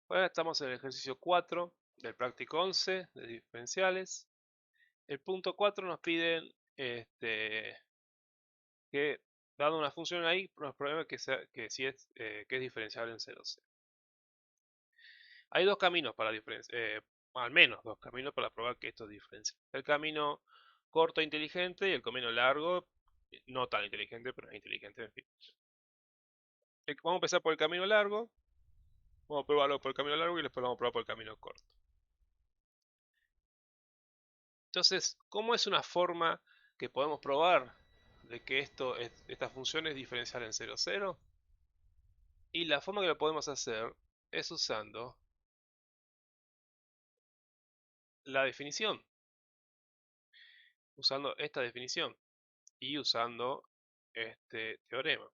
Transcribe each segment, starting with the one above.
Ahora estamos en el ejercicio 4 del práctico 11 de diferenciales. El punto 4 nos piden que, dado una función ahí, nos pruebe que si es, que es diferenciable en 0, 0. Hay dos caminos para diferenciar, al menos dos caminos para probar que esto es diferenciable. El camino corto e inteligente y el camino largo, no tan inteligente, pero es inteligente, en fin. Vamos a empezar por el camino largo. Vamos a probarlo por el camino largo y después vamos a probar por el camino corto. Entonces, ¿cómo es una forma que podemos probar de que esta función es diferencial en 0, 0? Y la forma que lo podemos hacer es usando la definición, usando esta definición y usando este teorema.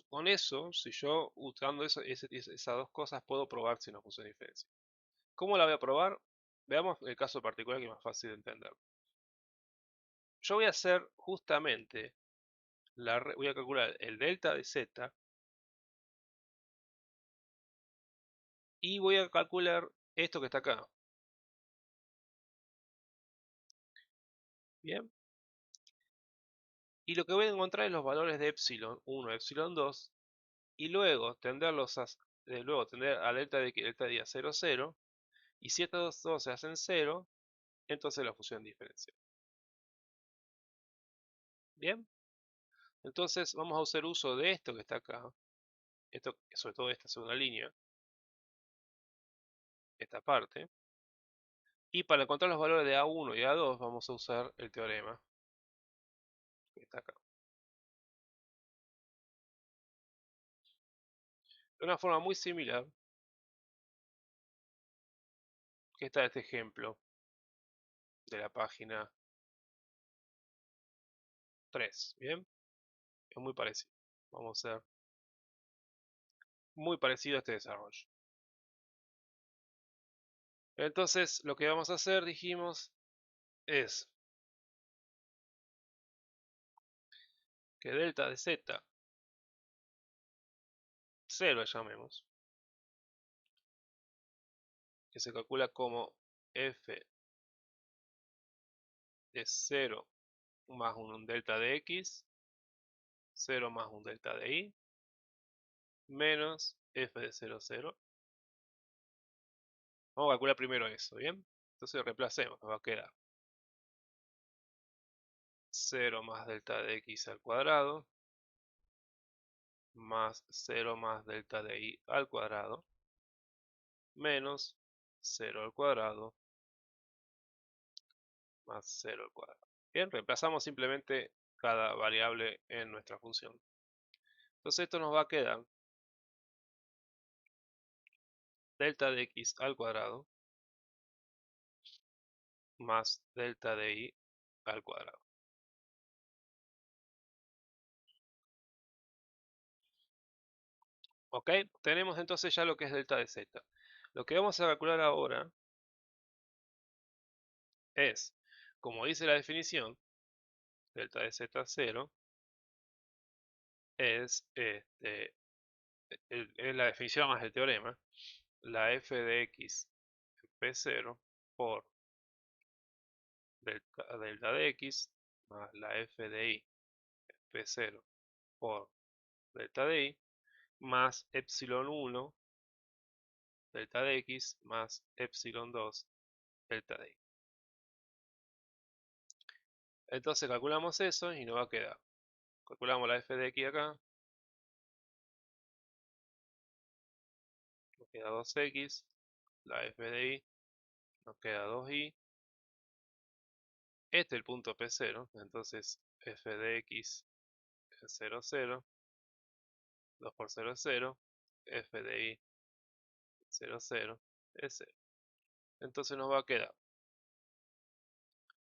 Con eso, si yo usando esas dos cosas puedo probar si una función es diferencial. ¿Cómo la voy a probar? Veamos el caso particular que es más fácil de entender. Yo voy a hacer justamente, voy a calcular el delta de z y voy a calcular esto que está acá. Bien. Y lo que voy a encontrar es los valores de epsilon 1, epsilon 2 y luego tenderlos tender a delta de y a 0, 0. Y si estos dos se hacen 0, entonces la función diferencial. Bien. Entonces vamos a hacer uso de esto que está acá, sobre todo esta segunda línea, esta parte. Y para encontrar los valores de A1 y A2 vamos a usar el teorema que está acá. De una forma muy similar, que está este ejemplo de la página 3. Bien, es muy parecido. Vamos a hacer muy parecido a este desarrollo. Entonces, lo que vamos a hacer, dijimos, es que delta de z, 0 llamemos, que se calcula como f de 0 más un delta de x, 0 más un delta de y, menos f de 0, 0. Vamos a calcular primero eso, ¿bien? Entonces reemplacemos, nos va a quedar 0 más delta de x al cuadrado, más 0 más delta de y al cuadrado, menos 0 al cuadrado, más 0 al cuadrado. Bien, reemplazamos simplemente cada variable en nuestra función. Entonces esto nos va a quedar delta de x al cuadrado más delta de y al cuadrado. ¿Ok? Tenemos entonces ya lo que es delta de z. Lo que vamos a calcular ahora es, como dice la definición, delta de z 0 es, es la definición más el teorema, la f de x en p0 por delta de x más la f de y en p0 por delta de y más epsilon 1 delta de x más epsilon 2 delta de y. Entonces calculamos eso y nos va a quedar. Calculamos la f de x acá. Nos queda 2x. La f de y nos queda 2y. Este es el punto P0. Entonces f de x es 0, 0. 2 por 0 es 0. F de y 0, 0 es 0. Entonces nos va a quedar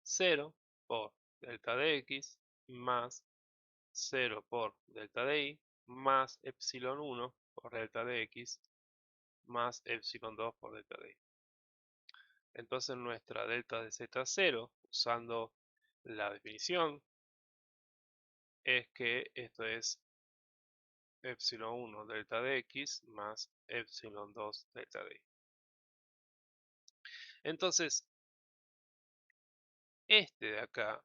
0 por delta de x más 0 por delta de y más epsilon 1 por delta de x más epsilon 2 por delta de y. Entonces nuestra delta de z0, usando la definición es que esto es epsilon 1 delta de x más epsilon 2 delta de y. Entonces, este de acá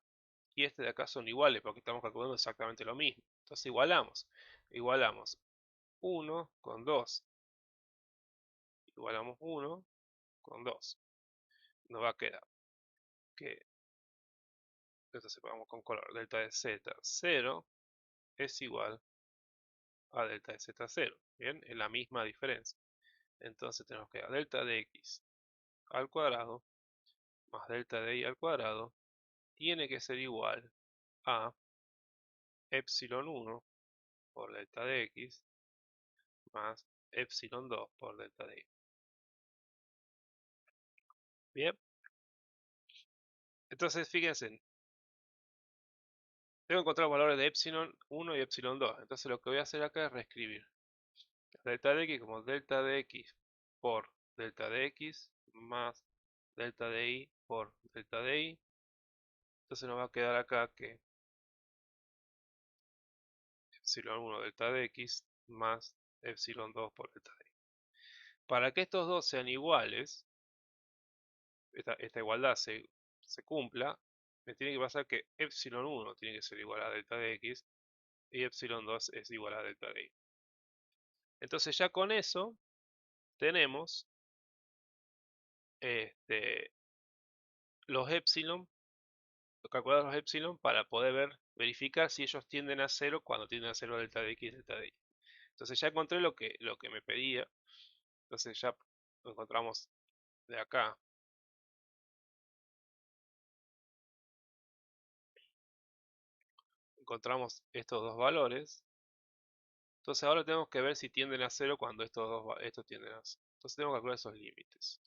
y este de acá son iguales porque estamos calculando exactamente lo mismo. Entonces igualamos. Igualamos 1 con 2. Igualamos 1 con 2. Nos va a quedar que, esto separamos con color, delta de z 0 es igual a delta de z 0. Bien, es la misma diferencia. Entonces tenemos que delta de x al cuadrado más delta de y al cuadrado tiene que ser igual a epsilon 1 por delta de x más epsilon 2 por delta de y. Bien, entonces fíjense, tengo que encontrar los valores de epsilon 1 y epsilon 2. Entonces lo que voy a hacer acá es reescribir delta de x como delta de x por delta de x más delta de y por delta de y. Entonces nos va a quedar acá que epsilon 1 delta de x más epsilon 2 por delta de y. Para que estos dos sean iguales, esta igualdad se cumpla, me tiene que pasar que epsilon 1 tiene que ser igual a delta de x y epsilon 2 es igual a delta de y. Entonces ya con eso tenemos los epsilon, calcular los epsilon para poder verificar si ellos tienden a 0 cuando tienden a 0 delta de x y delta de y. Entonces ya encontré lo que me pedía. Entonces ya lo encontramos de acá. Encontramos estos dos valores. Entonces ahora tenemos que ver si tienden a 0 cuando estos tienden a 0. Entonces tenemos que calcular esos límites.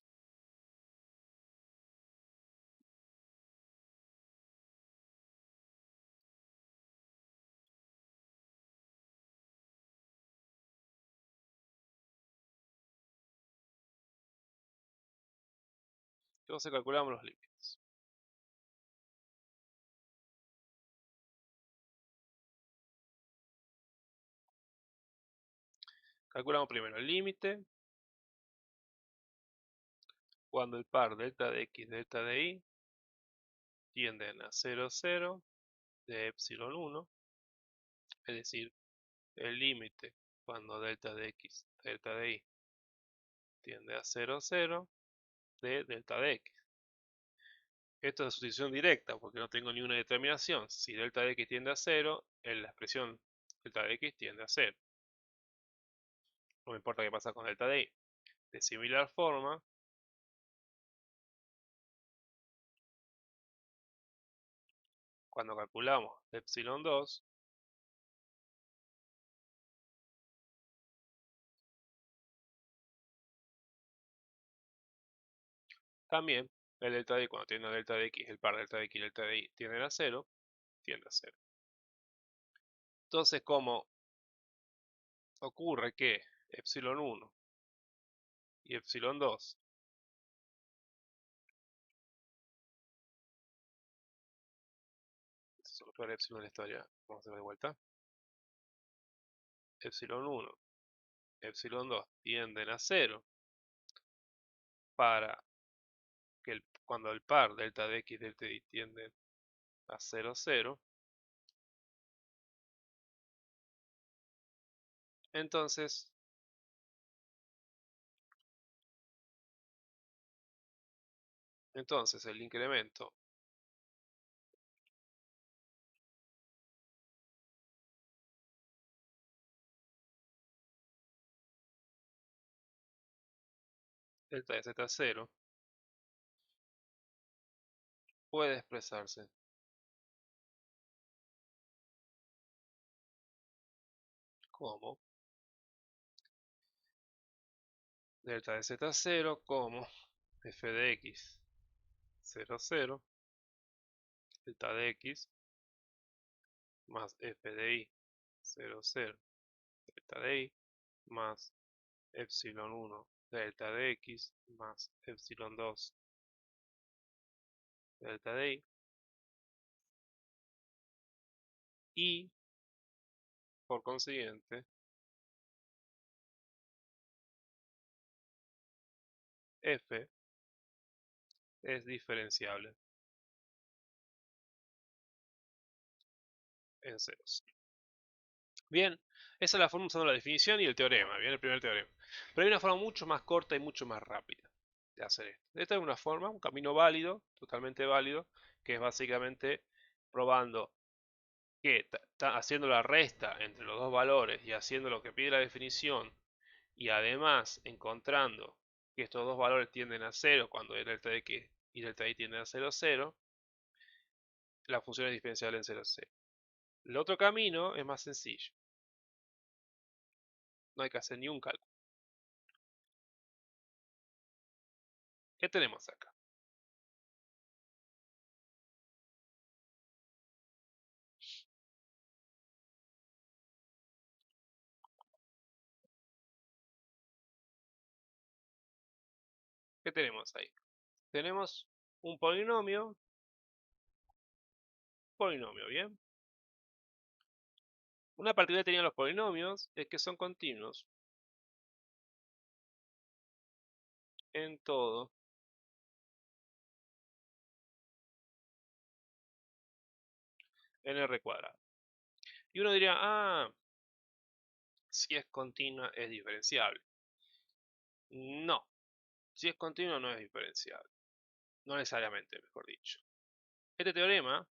Entonces calculamos los límites. Calculamos primero el límite cuando el par delta de x delta de y tienden a 0, 0 de epsilon 1, es decir, el límite cuando delta de x delta de y tiende a 0, 0 de delta de x. Esto es sustitución directa porque no tengo ninguna determinación. Si delta de x tiende a 0, en la expresión delta de x tiende a 0. No me importa qué pasa con delta de y. De similar forma, cuando calculamos epsilon 2, también el delta de y cuando tiende a delta de x, el par delta de x y delta de y tienden a 0, tiende a 0. Entonces, como ocurre que epsilon 1 y epsilon 2 solo para epsilon en la historia, vamos a hacer de vuelta. Epsilon 1, epsilon 2 tienden a 0 para que cuando el par delta de x y delta de y tienden a 0, 0, entonces el incremento delta de z0 puede expresarse como delta de z0 como f de x 0, 0 delta de x más f de y 0, 0 delta de y más epsilon 1 delta de x más epsilon 2 delta de y Por consiguiente, f es diferenciable en ceros. Bien, esa es la forma usando la definición y el teorema, bien, el primer teorema. Pero hay una forma mucho más corta y mucho más rápida de hacer esto. Esta es una forma, un camino válido, totalmente válido, que es básicamente probando que haciendo la resta entre los dos valores y haciendo lo que pide la definición y además encontrando que estos dos valores tienden a cero cuando delta de x y delta y tienden a 0, 0, la función es diferenciable en 0, 0. El otro camino es más sencillo. No hay que hacer ni un cálculo. ¿Qué tenemos acá? ¿Qué tenemos ahí? Tenemos un polinomio, ¿bien? Una particularidad que tenían los polinomios es que son continuos en todo en R cuadrado. Y uno diría, ah, si es continua es diferenciable. No, si es continuo no es diferenciable. No necesariamente, mejor dicho. Este teorema,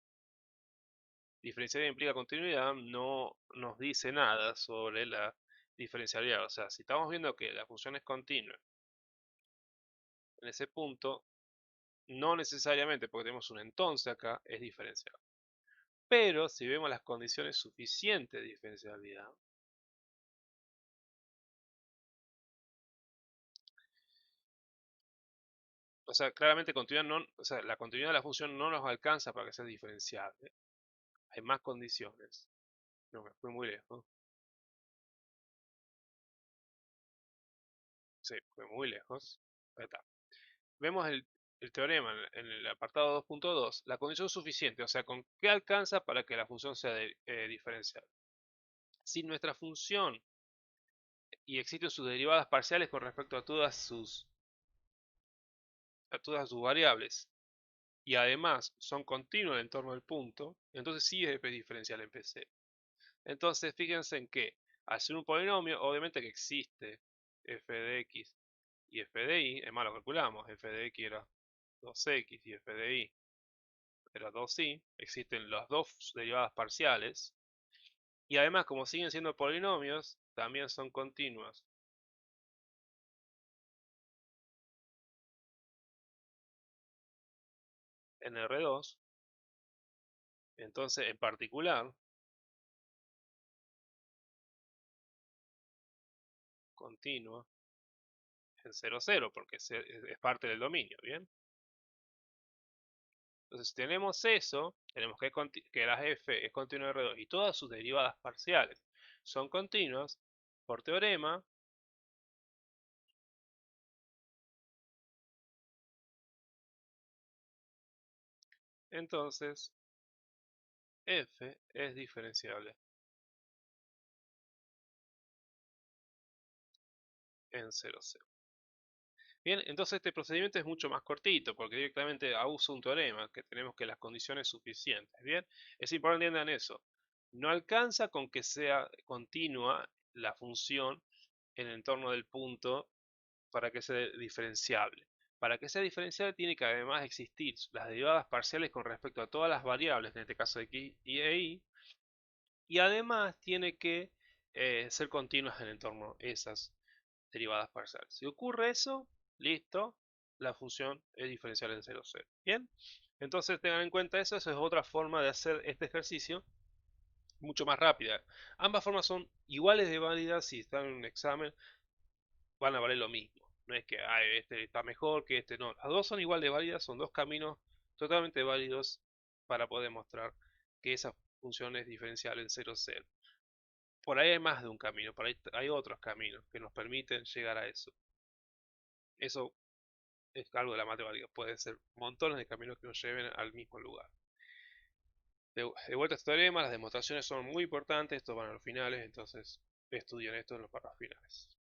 diferencialidad implica continuidad, no nos dice nada sobre la diferencialidad. O sea, si estamos viendo que la función es continua en ese punto, no necesariamente, porque tenemos un entonces acá, es diferenciable. Pero si vemos las condiciones suficientes de diferenciabilidad, o sea, claramente o sea, la continuidad de la función no nos alcanza para que sea diferenciable. Hay más condiciones. No, me fui muy lejos. Sí, fue muy lejos. Ahí está. Vemos el teorema en el apartado 2.2, la condición suficiente, o sea, con qué alcanza para que la función sea diferenciable. Si nuestra función y existen sus derivadas parciales con respecto a todas sus variables y además son continuas en torno al punto, entonces sí es diferencial en PC. Entonces fíjense en que al ser un polinomio, obviamente que existe f de x y f de y, es más lo calculamos, f de x era 2x y f de y era 2y, existen las dos derivadas parciales y además como siguen siendo polinomios, también son continuas en R2, entonces en particular, continua en 0, 0, porque es parte del dominio, ¿bien? Entonces, si tenemos eso, tenemos que la f es continua en R2 y todas sus derivadas parciales son continuas, por teorema, entonces f es diferenciable en 0, 0. Bien, entonces este procedimiento es mucho más cortito porque directamente uso un teorema que tenemos que las condiciones suficientes. Bien, es importante que entiendan eso. No alcanza con que sea continua la función en el entorno del punto para que sea diferenciable. Para que sea diferenciable tiene que además existir las derivadas parciales con respecto a todas las variables, en este caso x y y, y además tiene que ser continuas en el entorno esas derivadas parciales. Si ocurre eso, listo, la función es diferencial en 0, 0. Bien, entonces tengan en cuenta eso, esa es otra forma de hacer este ejercicio mucho más rápida. Ambas formas son iguales de válidas si están en un examen, van a valer lo mismo. No es que este está mejor que este, no. Las dos son igual de válidas, son dos caminos totalmente válidos para poder mostrar que esa función es diferencial en 0, 0. Por ahí hay más de un camino, por ahí hay otros caminos que nos permiten llegar a eso. Eso es algo de la matemática, puede ser montones de caminos que nos lleven al mismo lugar. De vuelta a este teorema, las demostraciones son muy importantes, estos van a los finales, entonces estudian esto en los párrafos finales.